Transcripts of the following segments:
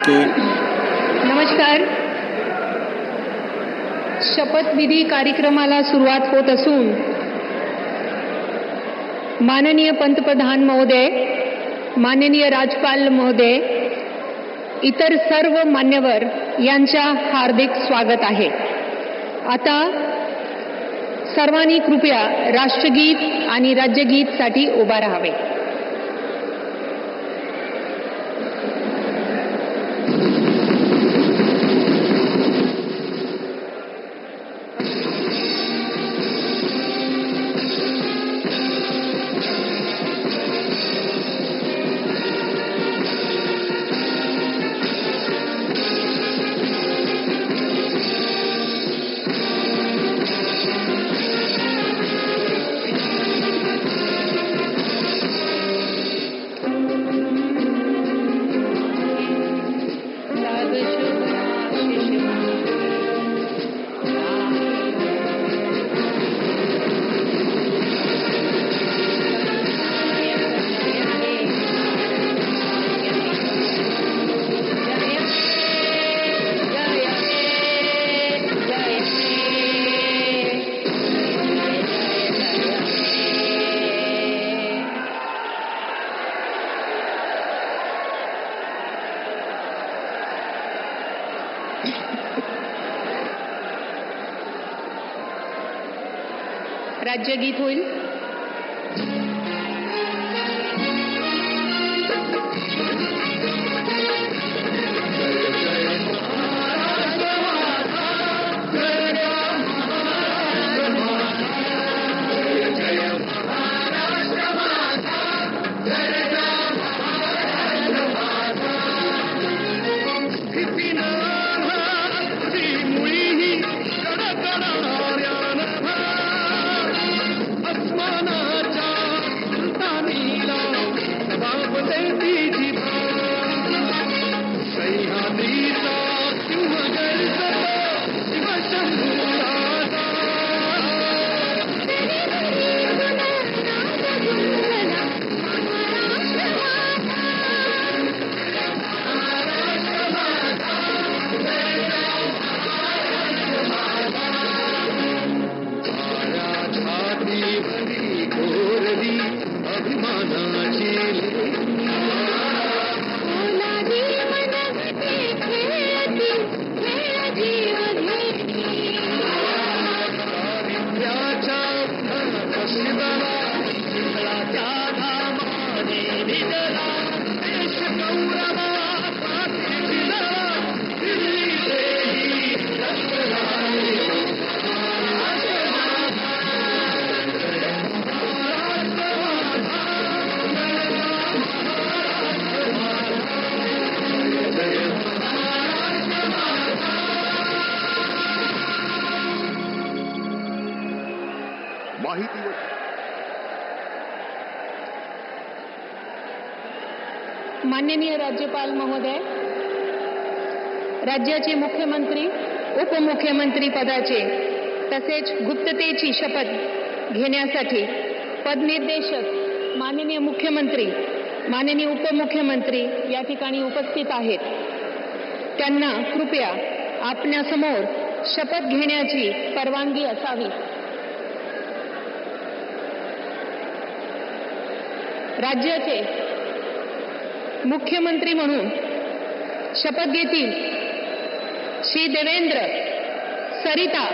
नमस्कार. शपथविधी कार्यक्रमाला सुरुवात होत असून माननीय पंतप्रधान महोदय, माननीय राज्यपाल महोदय, इतर सर्व मान्यवर यांच्या हार्दिक स्वागत आहे. आता सर्वांनी कृपया राष्ट्रगीत आणि राज्यगीत साठी उभा राहावे. राज्यगीत होईल. माननीय राज्यपाल महोदय, राज्याचे मुख्यमंत्री, उपमुख्यमंत्री पदाचे तसेच गुप्ततेची शपथ घेण्यासाठी पदनिर्देशक माननीय मुख्यमंत्री, माननीय उपमुख्यमंत्री या ठिकाणी उपस्थित आहेत. त्यांना कृपया आपल्यासमोर शपथ घेण्याची परवानगी असावी. राज्याचे मुख्यमंत्री म्हणून शपथ घेतील श्री देवेंद्र सरिता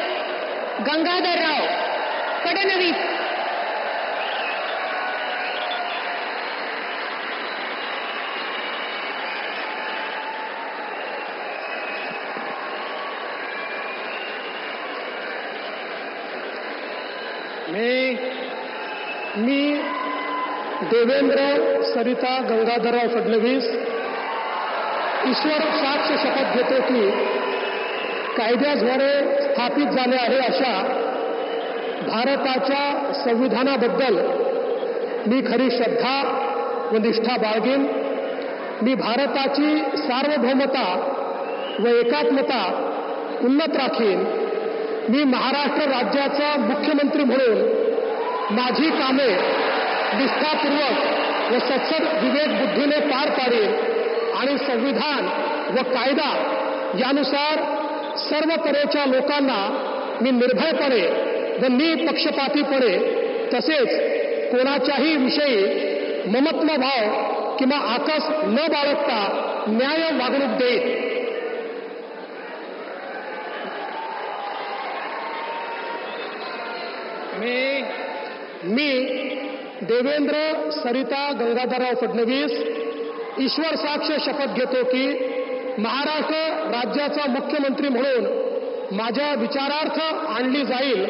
गंगाधरराव फडणवीस. मी देवेंद्र सरिता गंगाधरराव फडणवीस ईश्वर साक्ष शपथ घेतो की कायद्याद्वारे स्थापित झाले आहे अशा भारताच्या संविधानाबद्दल मी खरी श्रद्धा व निष्ठा बाळगेन. मी भारताची सार्वभौमता व एकात्मता उन्नत राखीन. मी महाराष्ट्र राज्याचा मुख्यमंत्री म्हणून माझी कामे निष्ठापूर्वक व सत्सद विवेक बुद्धीने पार पाडेल आणि संविधान व कायदा यानुसार सर्व तऱ्हेच्या लोकांना मी निर्भयपणे व निपक्षपातीपणे तसेच कोणाच्याही विषयी ममत्व भाव किंवा आकस न बाळगता न्याय वागणूक देईन. मी देवेंद्र सरिता गंगाधरराव फडणवीस ईश्वर साक्ष शपथ घेतो की महाराष्ट्र राज्याचा मुख्यमंत्री म्हणून माझ्या विचारार्थ आणली जाईल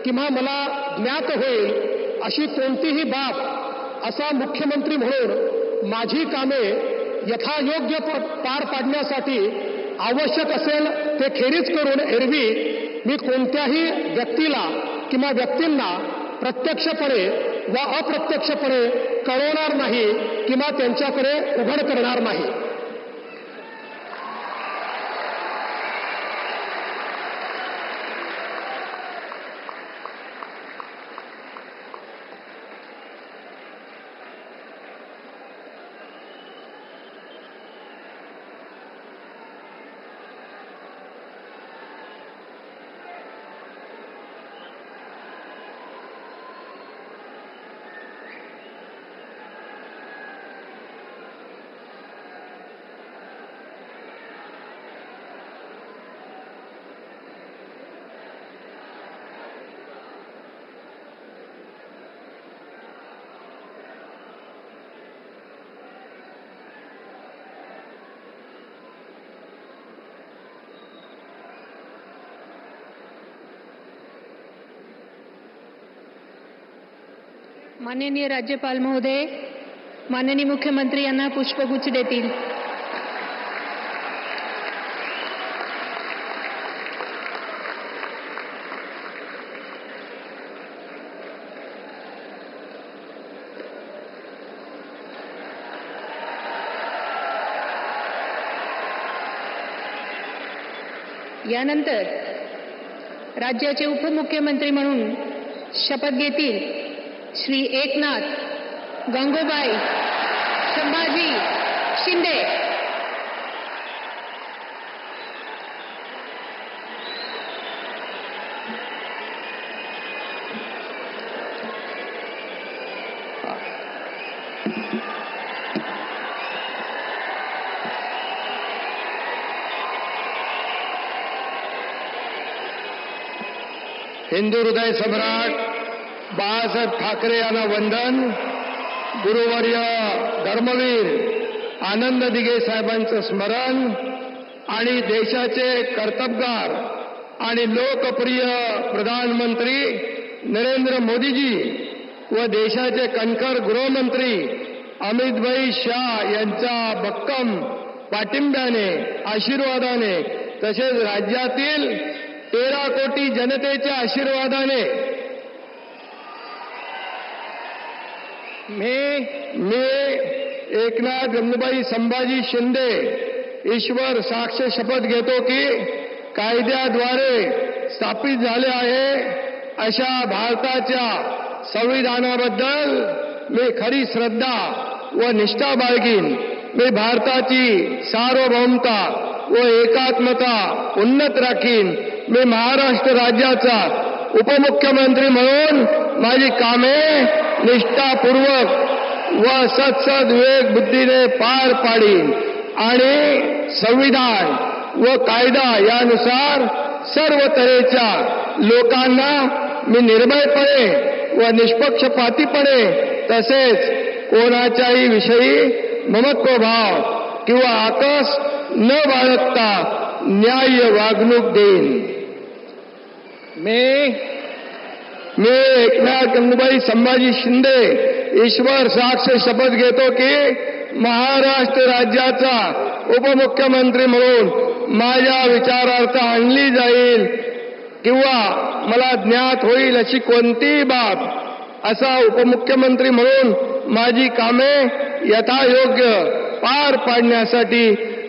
किंवा मला ज्ञात होईल अशी कोणतीही बाब असा मुख्यमंत्री म्हणून माझी कामे यथायोग्य पार पाडण्यासाठी आवश्यक असेल ते खेरीज करून एरवी मी कोणत्याही व्यक्तीला किंवा व्यक्तींना प्रत्यक्षपणे व अप्रत्यक्षपणे कळवणार नाही किंवा त्यांच्याकडे उघड करणार नाही. माननीय राज्यपाल महोदय माननीय मुख्यमंत्री यांना पुष्पगुच्छ देतील. यानंतर राज्याचे उपमुख्यमंत्री म्हणून शपथ घेतील श्री एकनाथ गंगूबाई संभाजी शिंदे. हिंदू हृदय सम्राट बाळासाहेब ठाकरे यांना वंदन. गुरुवर्य धर्मवीर आनंद दिघे साहेबांचं स्मरण आणि देशाचे कर्तबगार आणि लोकप्रिय प्रधानमंत्री नरेंद्र मोदीजी व देशाचे कणखर गृहमंत्री अमितभाई शाह यांच्या भक्कम पाठिंब्याने आशीर्वादाने तसेच राज्यातील 13 कोटी जनतेच्या आशीर्वादाने मी एकनाथ गंगूबाई संभाजी शिंदे ईश्वर साक्ष शपथ घेतो की कायद्याद्वारे स्थापित झाले आहे अशा भारताच्या संविधानाबद्दल मी खरी श्रद्धा व निष्ठा बाळगीन. मी भारताची सार्वभौमता व एकात्मता उन्नत राखीन. मी महाराष्ट्र राज्याचा उपमुख्यमंत्री म्हणून माझी कामे निष्ठापूर्वक व सत्सद विवेक बुद्धीने पार पाडीन आणि संविधान व कायदा यानुसार सर्व तऱ्हेच्या लोकांना मी निर्भयपणे व निष्पक्षपातीपणे तसेच कोणाच्याही विषयी ममत्व भाव किंवा आकस न बाळगता न्याय्य वागणूक देईन. मी एकनाथ गंगूबाई संभाजी शिंदे ईश्वर साक्ष शपथ घेतो की महाराष्ट्र राज्याचा उपमुख्यमंत्री म्हणून माझ्या विचारार्थ आणली जाईल किंवा मला ज्ञात होईल अशी कोणतीही बाब असा उपमुख्यमंत्री म्हणून माझी कामे यथायोग्य पार पाडण्यासाठी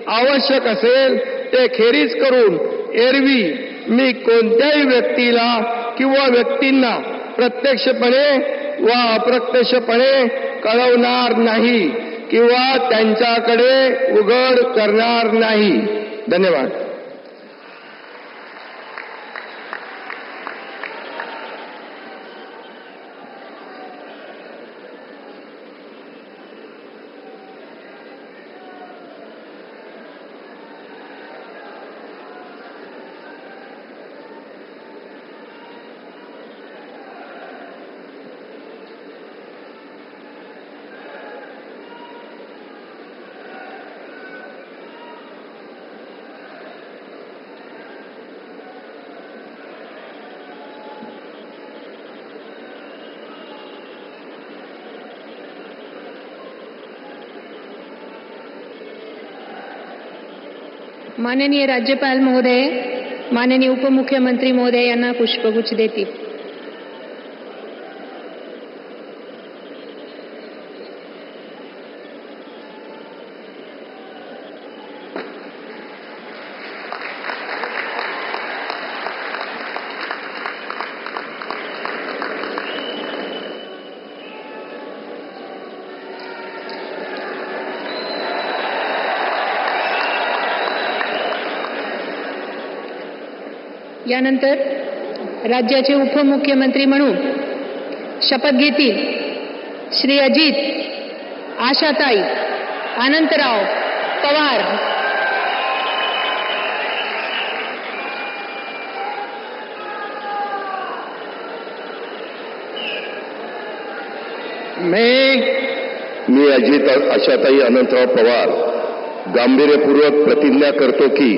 आवश्यक असेल ते खेरीज करून एरवी मी कोणत्याही व्यक्तीला किंवा व्यक्तींना प्रत्यक्षपणे व अप्रत्यक्षपणे कळवणार नाही किंवा त्यांच्याकडे उघड करणार नाही. धन्यवाद. माननीय राज्यपाल महोदय, माननीय उपमुख्यमंत्री महोदय यांना पुष्पगुच्छ देतील. यानंतर राज्याचे उपमुख्यमंत्री म्हणून शपथ घेतील श्री अजित आशाताई अनंतराव पवार. मी अजित आशाताई अनंतराव पवार गांभीर्यपूर्वक प्रतिज्ञा करतो की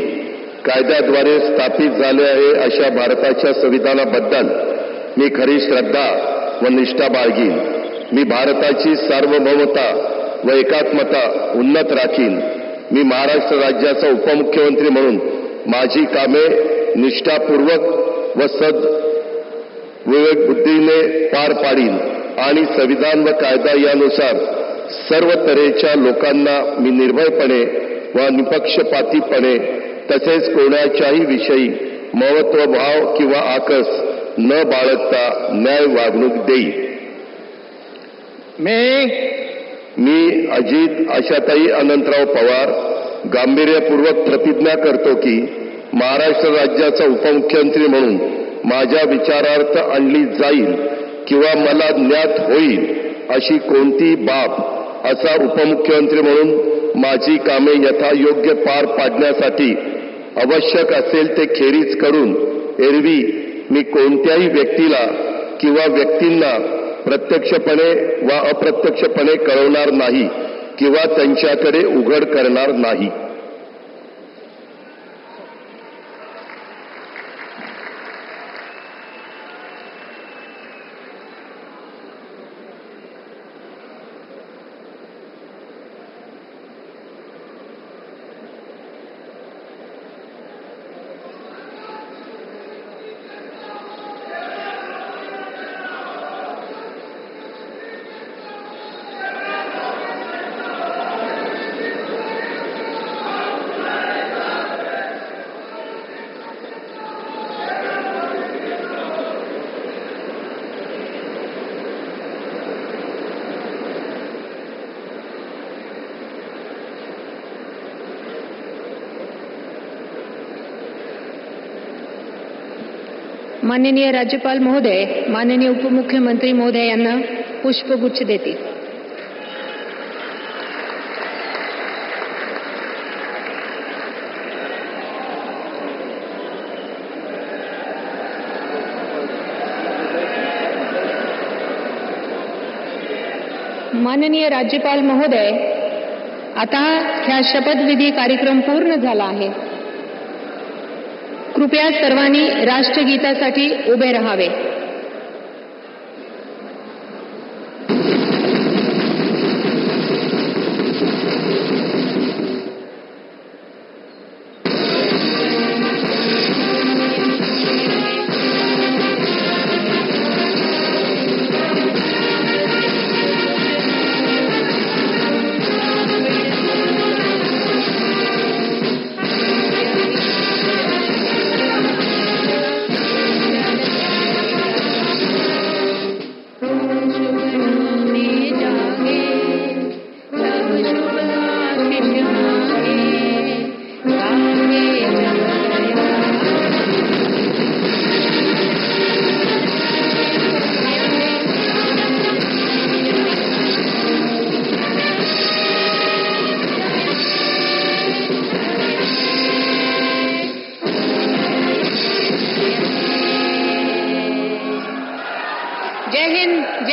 कायद्याद्वारे स्थापित झाले आहे अशा भारताच्या संविधानाबद्दल मी खरी श्रद्धा व निष्ठा बाळगीन. मी भारताची सार्वभौमता व एकात्मता उन्नत राखीन. मी महाराष्ट्र राज्याचा उपमुख्यमंत्री म्हणून माझी कामे निष्ठापूर्वक व विवेक बुद्धीने पार पाडीन आणि संविधान व कायदा यानुसार सर्व तऱ्हेच्या लोकांना मी निर्भयपणे व निपक्षपातीपणे तसेच कोणाच्याही विषयी महत्वभाव किंवा आकस न बाळगता न्याय वागणूक देईल. मी अजित आशाताई अनंतराव पवार गांभीर्यपूर्वक प्रतिज्ञा करतो की महाराष्ट्र राज्याचा उपमुख्यमंत्री म्हणून माझ्या विचारार्थ आणली जाईल किंवा मला ज्ञात होईल अशी कोणती बाब असा उपमुख्यमंत्री म्हणून माझी कामे यथायोग्य पार पाडण्यासाठी आवश्यक असेल ते खेरीज करून एरवी मी कोणत्याही व्यक्तीला किंवा व्यक्तींना प्रत्यक्षपणे वा अप्रत्यक्षपणे कळवणार नाही किंवा त्यांच्याकडे उघड करणार नाही. माननीय राज्यपाल महोदय, माननीय उपमुख्यमंत्री महोदय यांना पुष्पगुच्छ देतील. माननीय राज्यपाल महोदय, आता हा शपथविधी कार्यक्रम पूर्ण झाला आहे. कृपया सर्वांनी राष्ट्रगीतासाठी उभे राहावे.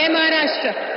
जय महाराष्ट्र.